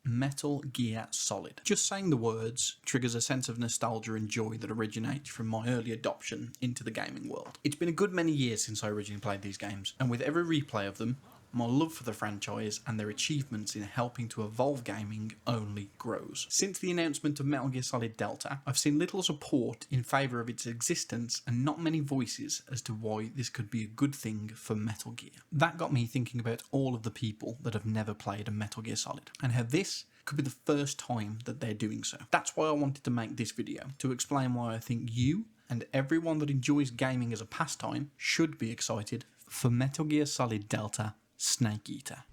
Metal Gear Solid. Just saying the words triggers a sense of nostalgia and joy that originates from my early adoption into the gaming world. It's been a good many years since I originally played these games, and with every replay of them, my love for the franchise and their achievements in helping to evolve gaming only grows. Since the announcement of Metal Gear Solid Delta, I've seen little support in favour of its existence and not many voices as to why this could be a good thing for Metal Gear. That got me thinking about all of the people that have never played a Metal Gear Solid, and how this could be the first time that they're doing so. That's why I wanted to make this video, to explain why I think you and everyone that enjoys gaming as a pastime should be excited for Metal Gear Solid Delta Snake Eater.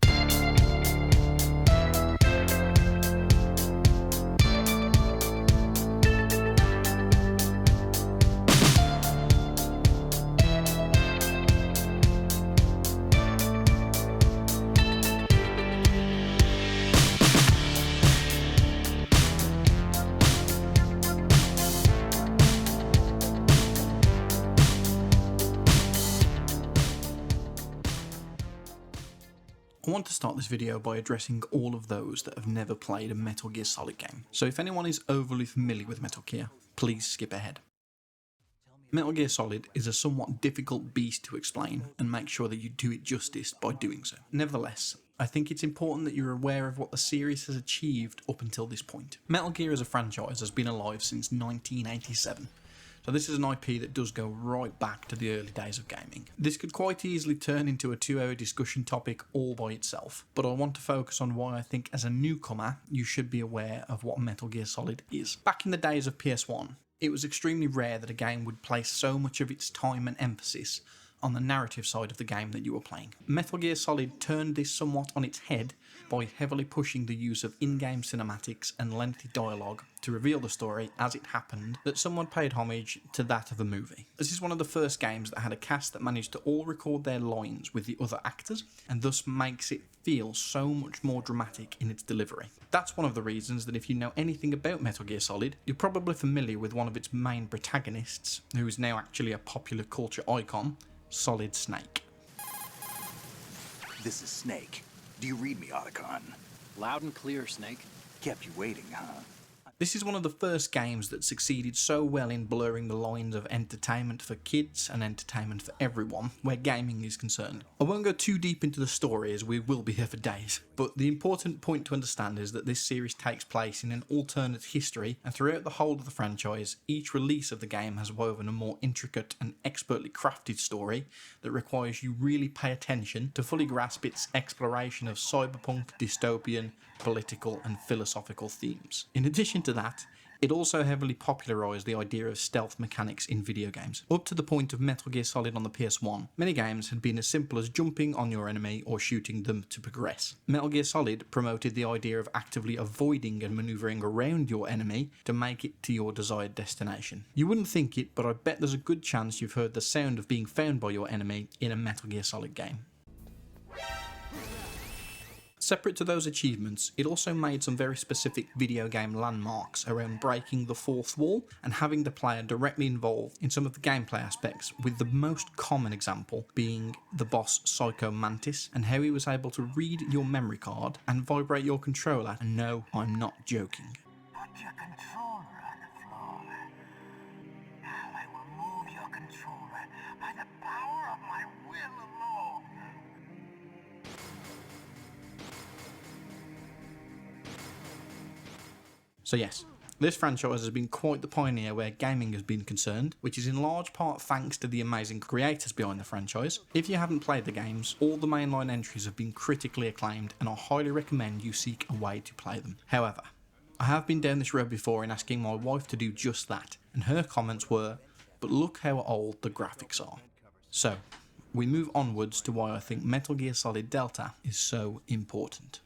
I want to start this video by addressing all of those that have never played a Metal Gear Solid game, so if anyone is overly familiar with Metal Gear, please skip ahead. Metal Gear Solid is a somewhat difficult beast to explain and make sure that you do it justice by doing so. Nevertheless, I think it's important that you're aware of what the series has achieved up until this point. Metal Gear as a franchise has been alive since 1987. So this is an IP that does go right back to the early days of gaming. This could quite easily turn into a 2-hour discussion topic all by itself, but I want to focus on why I think as a newcomer you should be aware of what Metal Gear Solid is. Back in the days of PS1, it was extremely rare that a game would place so much of its time and emphasis on the narrative side of the game that you were playing. Metal Gear Solid turned this somewhat on its head by heavily pushing the use of in-game cinematics and lengthy dialogue to reveal the story as it happened that someone paid homage to that of a movie. This is one of the first games that had a cast that managed to all record their lines with the other actors, and thus makes it feel so much more dramatic in its delivery. That's one of the reasons that if you know anything about Metal Gear Solid, you're probably familiar with one of its main protagonists, who is now actually a popular culture icon, Solid Snake. This is Snake. Do you read me, Otacon? Loud and clear, Snake. Kept you waiting, huh? This is one of the first games that succeeded so well in blurring the lines of entertainment for kids and entertainment for everyone where gaming is concerned. I won't go too deep into the story as we will be here for days, but the important point to understand is that this series takes place in an alternate history, and throughout the whole of the franchise, each release of the game has woven a more intricate and expertly crafted story that requires you really pay attention to fully grasp its exploration of cyberpunk, dystopian, political and philosophical themes. In addition to that, it also heavily popularised the idea of stealth mechanics in video games. Up to the point of Metal Gear Solid on the PS1, many games had been as simple as jumping on your enemy or shooting them to progress. Metal Gear Solid promoted the idea of actively avoiding and manoeuvring around your enemy to make it to your desired destination. You wouldn't think it, but I bet there's a good chance you've heard the sound of being found by your enemy in a Metal Gear Solid game. Separate to those achievements, it also made some very specific video game landmarks around breaking the fourth wall and having the player directly involved in some of the gameplay aspects, with the most common example being the boss Psycho Mantis and how he was able to read your memory card and vibrate your controller, and no, I'm not joking. Put your controller on the floor. Now I will move your controller by the power of my will alone. So yes, this franchise has been quite the pioneer where gaming has been concerned, which is in large part thanks to the amazing creators behind the franchise. If you haven't played the games, all the mainline entries have been critically acclaimed, and I highly recommend you seek a way to play them. However, I have been down this road before in asking my wife to do just that, and her comments were, but look how old the graphics are. So, we move onwards to why I think Metal Gear Solid Delta is so important.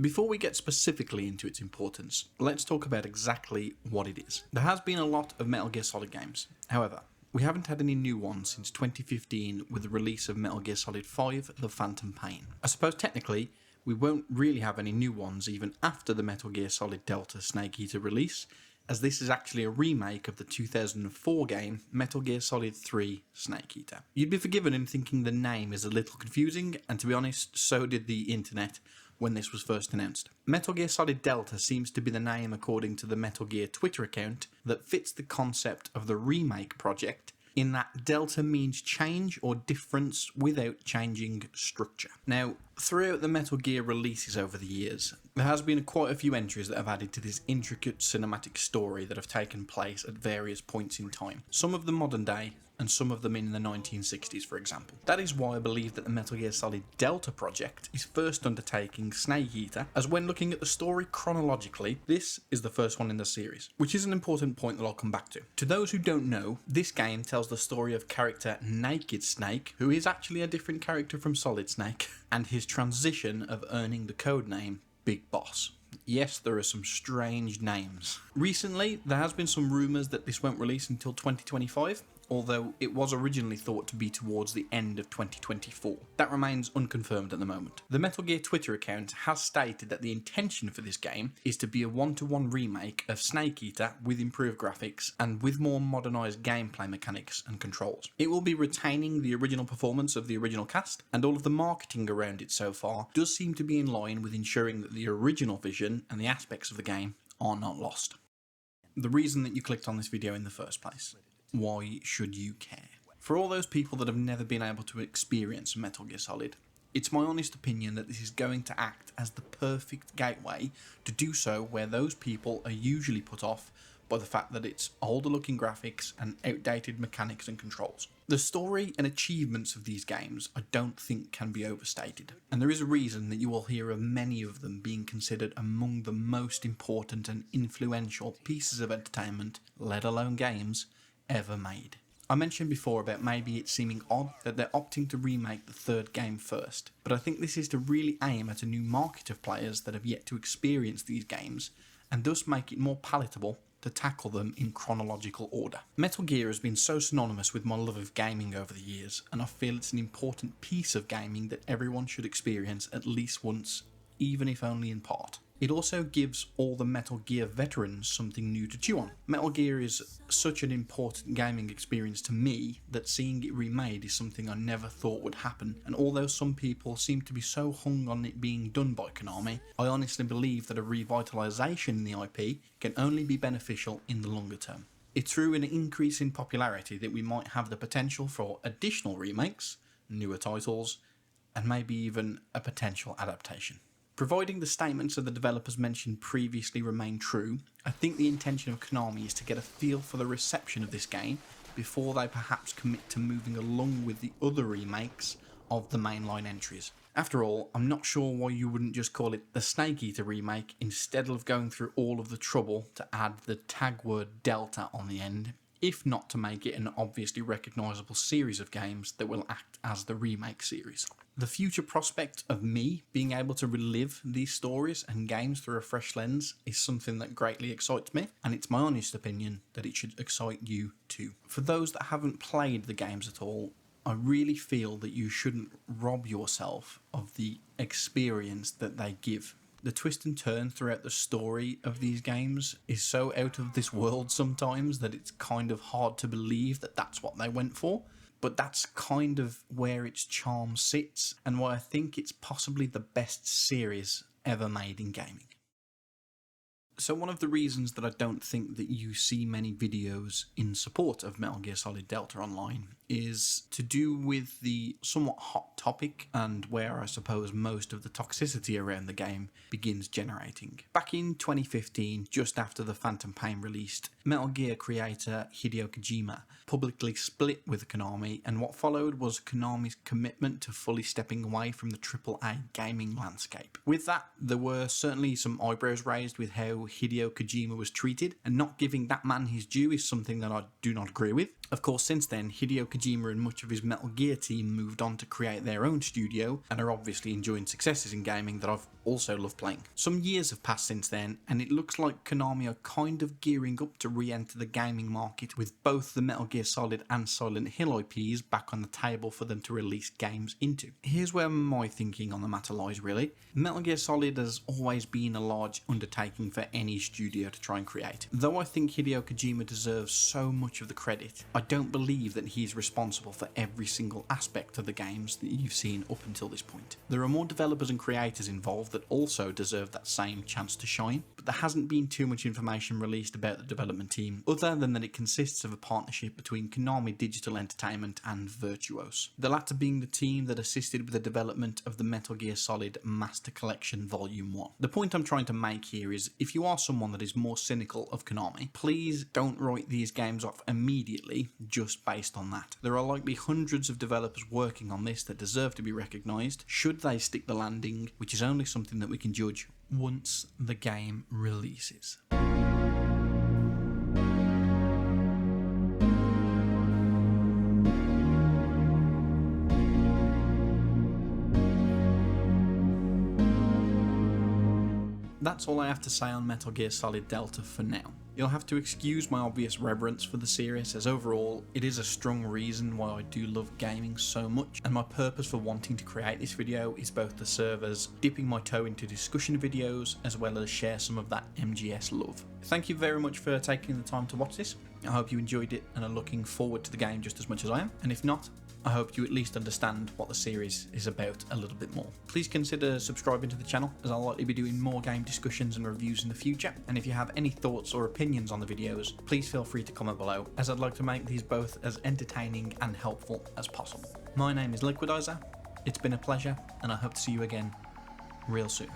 Before we get specifically into its importance, let's talk about exactly what it is. There has been a lot of Metal Gear Solid games. However, we haven't had any new ones since 2015 with the release of Metal Gear Solid 5 The Phantom Pain. I suppose technically, we won't really have any new ones even after the Metal Gear Solid Delta Snake Eater release, as this is actually a remake of the 2004 game Metal Gear Solid 3 Snake Eater. You'd be forgiven in thinking the name is a little confusing, and to be honest, so did the internet, when this was first announced. Metal Gear Solid Delta seems to be the name according to the Metal Gear Twitter account that fits the concept of the remake project, in that Delta means change or difference without changing structure. Now, throughout the Metal Gear releases over the years, there has been quite a few entries that have added to this intricate cinematic story that have taken place at various points in time. Some of them modern day, and some of them in the 1960s, for example. That is why I believe that the Metal Gear Solid Delta project is first undertaking Snake Eater, as when looking at the story chronologically, this is the first one in the series, which is an important point that I'll come back to. To those who don't know, this game tells the story of character Naked Snake, who is actually a different character from Solid Snake, and his transition of earning the codename Big Boss. Yes, there are some strange names. Recently, there has been some rumours that this won't release until 2025, although it was originally thought to be towards the end of 2024. That remains unconfirmed at the moment. The Metal Gear Twitter account has stated that the intention for this game is to be a one-to-one remake of Snake Eater with improved graphics and with more modernised gameplay mechanics and controls. It will be retaining the original performance of the original cast, and all of the marketing around it so far does seem to be in line with ensuring that the original vision and the aspects of the game are not lost. The reason that you clicked on this video in the first place. Why should you care? For all those people that have never been able to experience Metal Gear Solid, it's my honest opinion that this is going to act as the perfect gateway to do so, where those people are usually put off by the fact that it's older looking graphics and outdated mechanics and controls. The story and achievements of these games I don't think can be overstated, and there is a reason that you will hear of many of them being considered among the most important and influential pieces of entertainment, let alone games, ever made. I mentioned before about maybe it seeming odd that they're opting to remake the third game first, but I think this is to really aim at a new market of players that have yet to experience these games, and thus make it more palatable to tackle them in chronological order. Metal Gear has been so synonymous with my love of gaming over the years, and I feel it's an important piece of gaming that everyone should experience at least once, even if only in part. It also gives all the Metal Gear veterans something new to chew on. Metal Gear is such an important gaming experience to me that seeing it remade is something I never thought would happen, and although some people seem to be so hung on it being done by Konami, I honestly believe that a revitalisation in the IP can only be beneficial in the longer term. It's through an increase in popularity that we might have the potential for additional remakes, newer titles, and maybe even a potential adaptation. Providing the statements of the developers mentioned previously remain true, I think the intention of Konami is to get a feel for the reception of this game before they perhaps commit to moving along with the other remakes of the mainline entries. After all, I'm not sure why you wouldn't just call it the Snake Eater remake instead of going through all of the trouble to add the tag word Delta on the end, if not to make it an obviously recognisable series of games that will act as the remake series. The future prospect of me being able to relive these stories and games through a fresh lens is something that greatly excites me, and it's my honest opinion that it should excite you too. For those that haven't played the games at all, I really feel that you shouldn't rob yourself of the experience that they give. The twist and turn throughout the story of these games is so out of this world sometimes that it's kind of hard to believe that that's what they went for. But that's kind of where its charm sits, and why I think it's possibly the best series ever made in gaming. So one of the reasons that I don't think that you see many videos in support of Metal Gear Solid Delta online is to do with the somewhat hot topic, and where I suppose most of the toxicity around the game begins generating. Back in 2015, just after the Phantom Pain released, Metal Gear creator Hideo Kojima publicly split with Konami, and what followed was Konami's commitment to fully stepping away from the AAA gaming landscape. With that, there were certainly some eyebrows raised with how Hideo Kojima was treated, and not giving that man his due is something that I do not agree with. Of course, since then, Hideo Kojima and much of his Metal Gear team moved on to create their own studio, and are obviously enjoying successes in gaming that I've also loved playing. Some years have passed since then, and it looks like Konami are kind of gearing up to re-enter the gaming market with both the Metal Gear Solid and Silent Hill IPs back on the table for them to release games into. Here's where my thinking on the matter lies really. Metal Gear Solid has always been a large undertaking for any studio to try and create. Though I think Hideo Kojima deserves so much of the credit, I don't believe that he's responsible for every single aspect of the games that you've seen up until this point. There are more developers and creators involved that also deserve that same chance to shine, but there hasn't been too much information released about the development team, other than that it consists of a partnership between Konami Digital Entertainment and Virtuos, the latter being the team that assisted with the development of the Metal Gear Solid Master Collection Volume 1. The point I'm trying to make here is, if you are someone that is more cynical of Konami, please don't write these games off immediately just based on that. There are likely hundreds of developers working on this that deserve to be recognised, should they stick the landing, which is only something that we can judge once the game releases. That's all I have to say on Metal Gear Solid Delta for now. You'll have to excuse my obvious reverence for the series, as overall it is a strong reason why I do love gaming so much, and my purpose for wanting to create this video is both to serve as dipping my toe into discussion videos as well as share some of that MGS love. Thank you very much for taking the time to watch this. I hope you enjoyed it and are looking forward to the game just as much as I am, and if not, I hope you at least understand what the series is about a little bit more. Please consider subscribing to the channel, as I'll likely be doing more game discussions and reviews in the future, and if you have any thoughts or opinions on the videos, please feel free to comment below, as I'd like to make these both as entertaining and helpful as possible. My name is Liquidizer, it's been a pleasure, and I hope to see you again real soon.